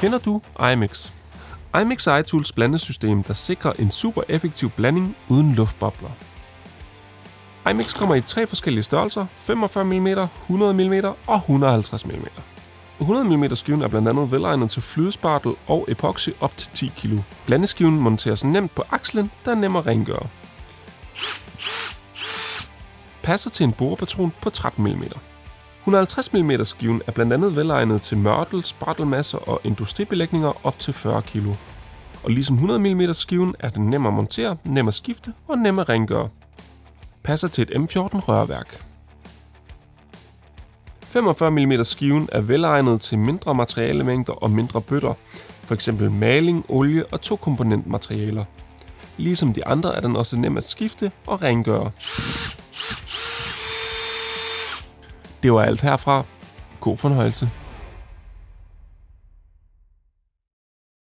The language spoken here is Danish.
Kender du iMix? iMix er iTools blandesystem, der sikrer en super effektiv blanding uden luftbobler. iMix kommer i 3 forskellige størrelser: 45 mm, 100 mm og 150 mm. 100 mm skiven er blandt andet velegnet til flydespartel og epoxy op til 10 kg. Blandeskiven monteres nemt på akslen, der er nem at rengøre. Passer til en borepatron på 13 mm. 150 mm skiven er blandt andet velegnet til mørtel, spartelmasser og industribelægninger op til 40 kg. Og ligesom 100 mm skiven er den nem at montere, nem at skifte og nem at rengøre. Passer til et M14 rørværk. 45 mm skiven er velegnet til mindre materialemængder og mindre bøtter, f.eks. maling, olie og 2-komponentmaterialer. Ligesom de andre er den også nem at skifte og rengøre. Det var alt herfra. God fornøjelse.